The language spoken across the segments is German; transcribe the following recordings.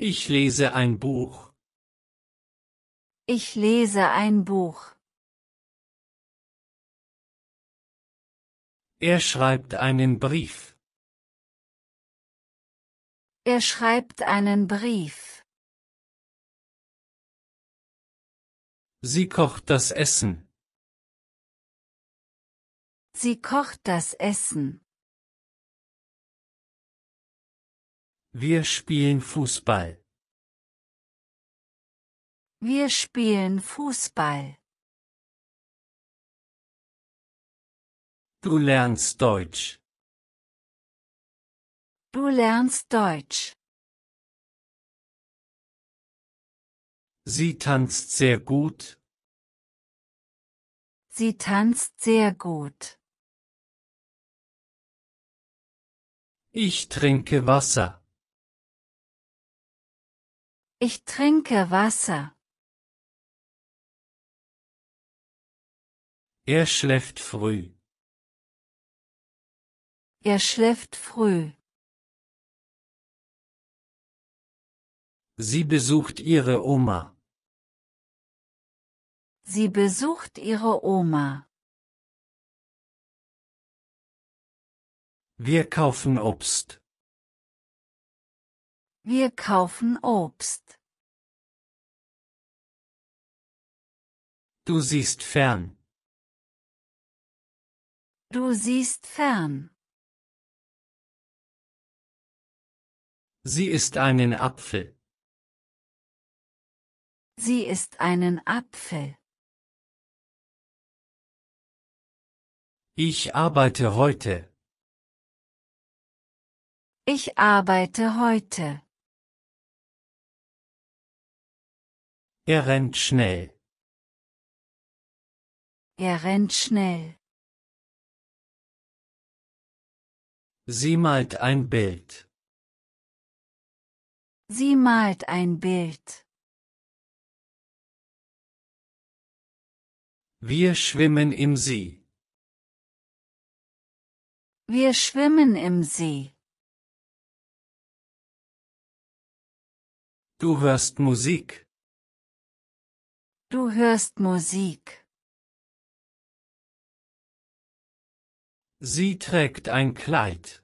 Ich lese ein Buch. Ich lese ein Buch. Er schreibt einen Brief. Er schreibt einen Brief. Sie kocht das Essen. Sie kocht das Essen. Wir spielen Fußball. Wir spielen Fußball. Du lernst Deutsch. Du lernst Deutsch. Sie tanzt sehr gut. Sie tanzt sehr gut. Ich trinke Wasser. Ich trinke Wasser. Er schläft früh. Er schläft früh. Sie besucht ihre Oma. Sie besucht ihre Oma. Wir kaufen Obst. Wir kaufen Obst. Du siehst fern. Du siehst fern. Sie isst einen Apfel. Sie isst einen Apfel. Ich arbeite heute. Ich arbeite heute. Er rennt schnell. Er rennt schnell. Sie malt ein Bild. Sie malt ein Bild. Wir schwimmen im See. Wir schwimmen im See. Du hörst Musik. Du hörst Musik. Sie trägt ein Kleid.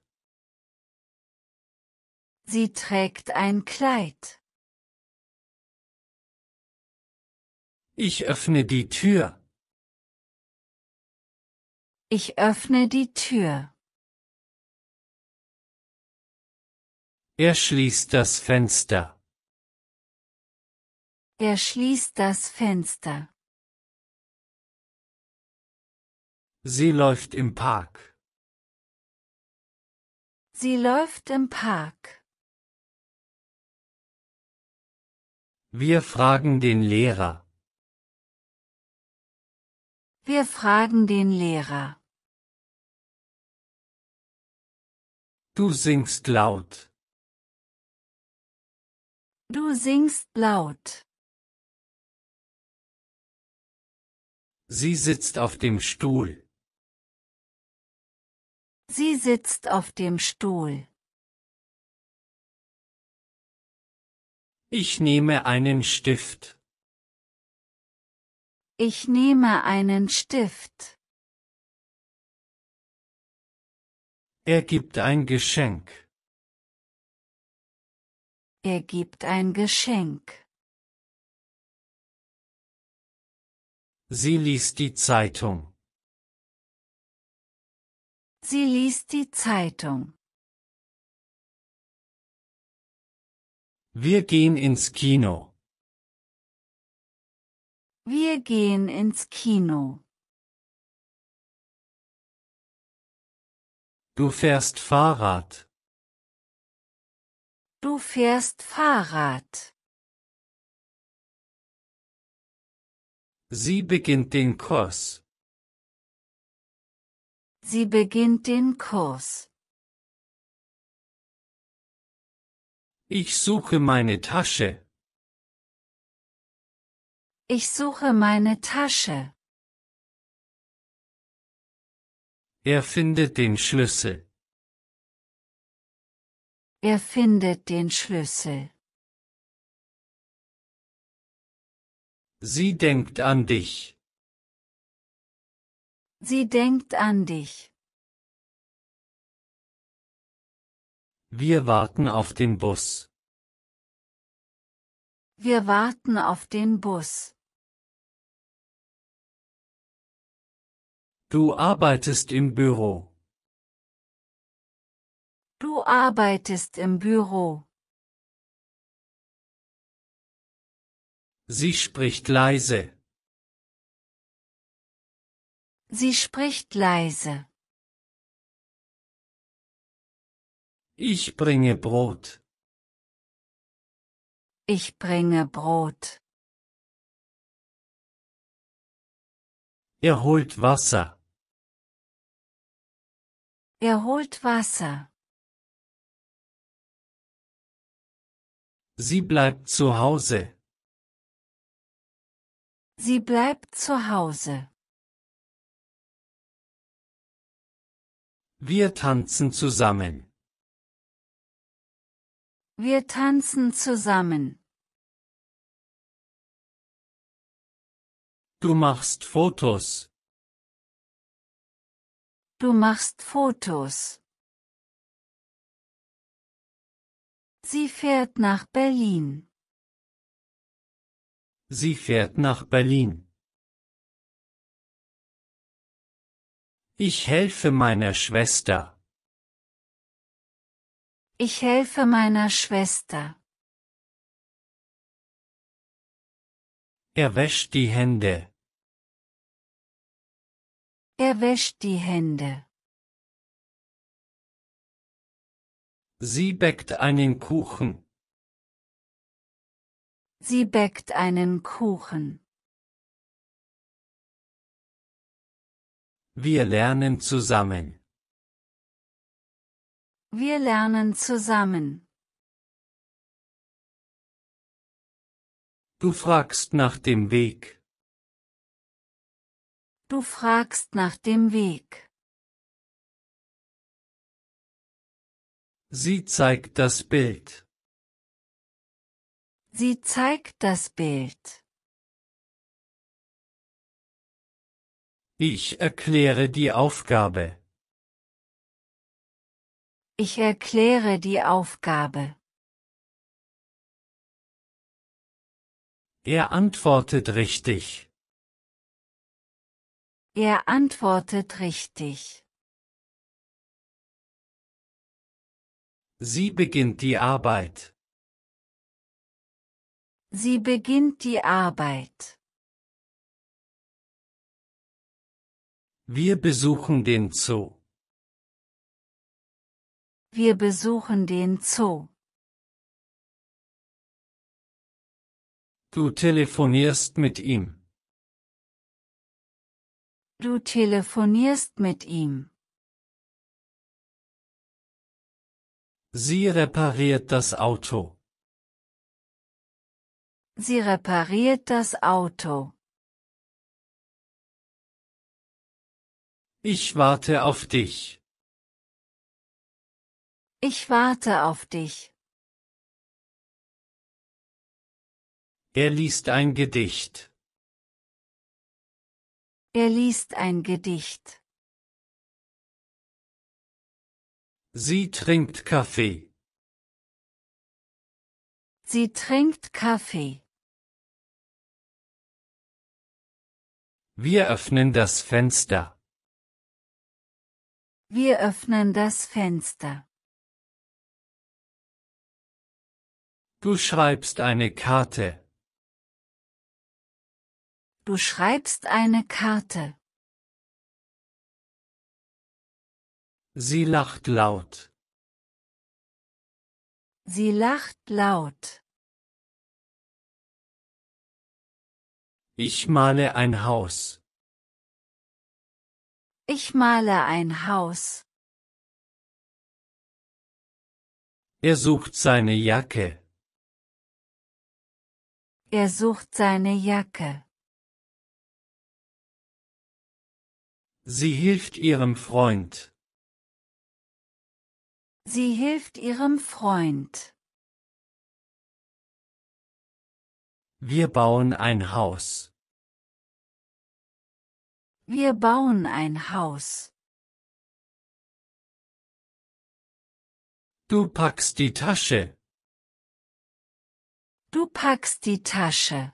Sie trägt ein Kleid. Ich öffne die Tür. Ich öffne die Tür. Er schließt das Fenster. Er schließt das Fenster. Sie läuft im Park. Sie läuft im Park. Wir fragen den Lehrer. Wir fragen den Lehrer. Du singst laut. Du singst laut. Sie sitzt auf dem Stuhl. Sie sitzt auf dem Stuhl. Ich nehme einen Stift. Ich nehme einen Stift. Er gibt ein Geschenk. Er gibt ein Geschenk. Sie liest die Zeitung. Sie liest die Zeitung. Wir gehen ins Kino. Wir gehen ins Kino. Du fährst Fahrrad. Du fährst Fahrrad. Sie beginnt den Kurs. Sie beginnt den Kurs. Ich suche meine Tasche. Ich suche meine Tasche. Er findet den Schlüssel. Er findet den Schlüssel. Sie denkt an dich. Sie denkt an dich. Wir warten auf den Bus. Wir warten auf den Bus. Du arbeitest im Büro. Du arbeitest im Büro. Sie spricht leise. Sie spricht leise. Ich bringe Brot. Ich bringe Brot. Er holt Wasser. Er holt Wasser. Sie bleibt zu Hause. Sie bleibt zu Hause. Wir tanzen zusammen. Wir tanzen zusammen. Du machst Fotos. Du machst Fotos. Sie fährt nach Berlin. Sie fährt nach Berlin. Ich helfe meiner Schwester. Ich helfe meiner Schwester. Er wäscht die Hände. Er wäscht die Hände. Sie bäckt einen Kuchen. Sie bäckt einen Kuchen. Wir lernen zusammen. Wir lernen zusammen. Du fragst nach dem Weg. Du fragst nach dem Weg. Sie zeigt das Bild. Sie zeigt das Bild. Ich erkläre die Aufgabe. Ich erkläre die Aufgabe. Er antwortet richtig. Er antwortet richtig. Sie beginnt die Arbeit. Sie beginnt die Arbeit. Wir besuchen den Zoo. Wir besuchen den Zoo. Du telefonierst mit ihm. Du telefonierst mit ihm. Sie repariert das Auto. Sie repariert das Auto. Ich warte auf dich. Ich warte auf dich. Er liest ein Gedicht. Er liest ein Gedicht. Sie trinkt Kaffee. Sie trinkt Kaffee. Wir öffnen das Fenster. Wir öffnen das Fenster. Du schreibst eine Karte. Du schreibst eine Karte. Sie lacht laut. Sie lacht laut. Ich male ein Haus. Ich male ein Haus. Er sucht seine Jacke. Er sucht seine Jacke. Sie hilft ihrem Freund. Sie hilft ihrem Freund. Wir bauen ein Haus. Wir bauen ein Haus. Du packst die Tasche. Du packst die Tasche.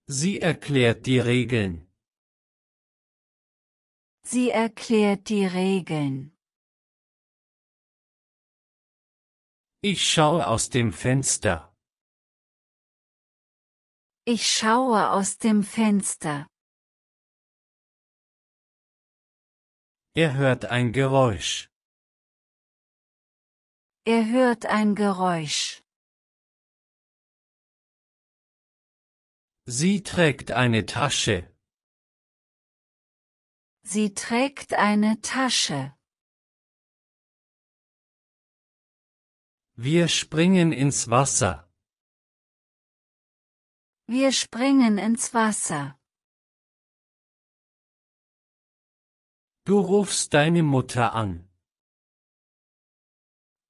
Sie erklärt die Regeln. Sie erklärt die Regeln. Ich schaue aus dem Fenster. Ich schaue aus dem Fenster. Er hört ein Geräusch. Er hört ein Geräusch. Sie trägt eine Tasche. Sie trägt eine Tasche. Wir springen ins Wasser. Wir springen ins Wasser. Du rufst deine Mutter an.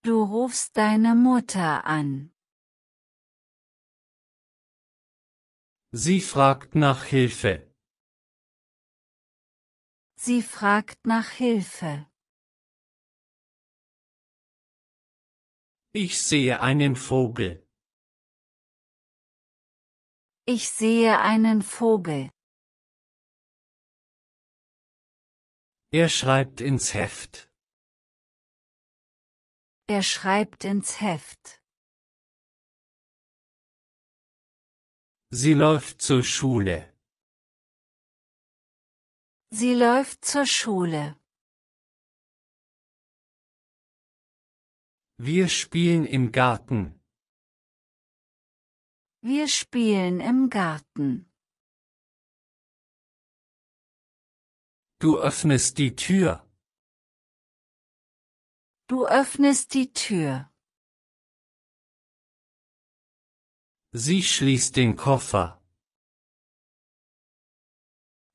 Du rufst deine Mutter an. Sie fragt nach Hilfe. Sie fragt nach Hilfe. Ich sehe einen Vogel. Ich sehe einen Vogel. Er schreibt ins Heft. Er schreibt ins Heft. Sie läuft zur Schule. Sie läuft zur Schule. Wir spielen im Garten. Wir spielen im Garten. Du öffnest die Tür. Du öffnest die Tür. Sie schließt den Koffer.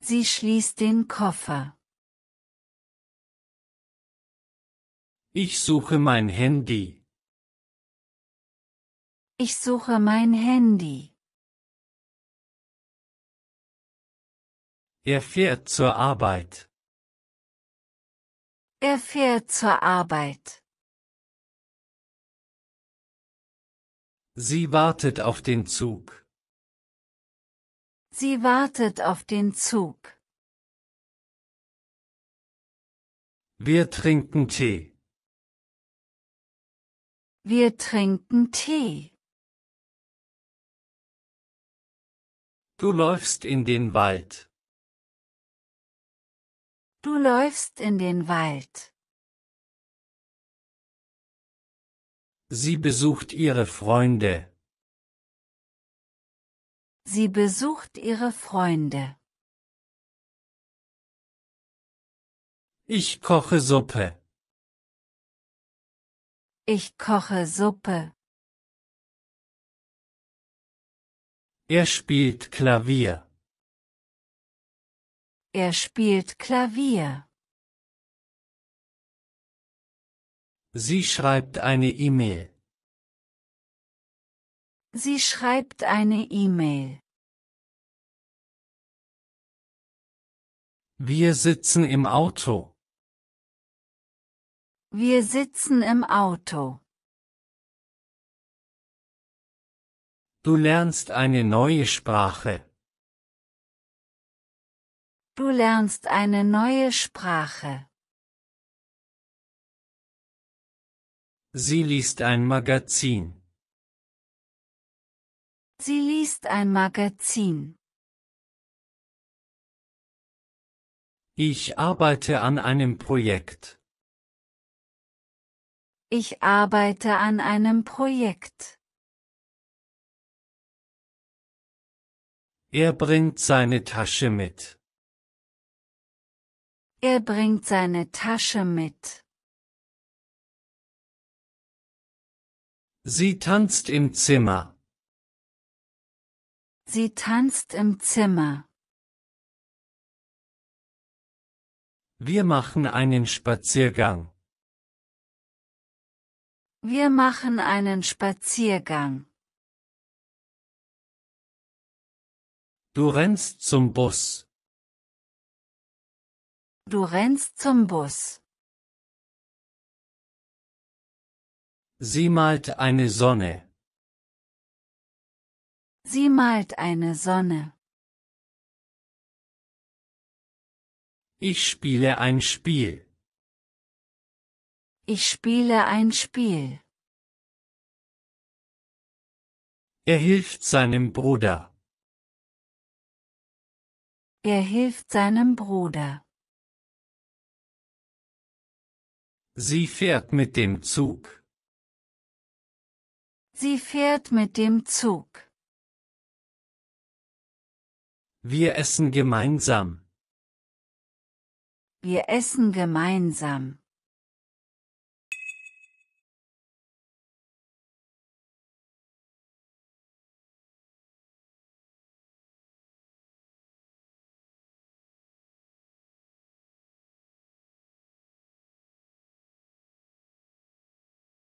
Sie schließt den Koffer. Ich suche mein Handy. Ich suche mein Handy. Er fährt zur Arbeit. Er fährt zur Arbeit. Sie wartet auf den Zug. Sie wartet auf den Zug. Wir trinken Tee. Wir trinken Tee. Du läufst in den Wald. Du läufst in den Wald. Sie besucht ihre Freunde. Sie besucht ihre Freunde. Ich koche Suppe. Ich koche Suppe. Er spielt Klavier. Er spielt Klavier. Sie schreibt eine E-Mail. Sie schreibt eine E-Mail. Wir sitzen im Auto. Wir sitzen im Auto. Du lernst eine neue Sprache. Du lernst eine neue Sprache. Sie liest ein Magazin. Sie liest ein Magazin. Ich arbeite an einem Projekt. Ich arbeite an einem Projekt. Er bringt seine Tasche mit. Er bringt seine Tasche mit. Sie tanzt im Zimmer. Sie tanzt im Zimmer. Wir machen einen Spaziergang. Wir machen einen Spaziergang. Du rennst zum Bus. Du rennst zum Bus. Sie malt eine Sonne. Sie malt eine Sonne. Ich spiele ein Spiel. Ich spiele ein Spiel. Er hilft seinem Bruder. Er hilft seinem Bruder. Sie fährt mit dem Zug. Sie fährt mit dem Zug. Wir essen gemeinsam. Wir essen gemeinsam.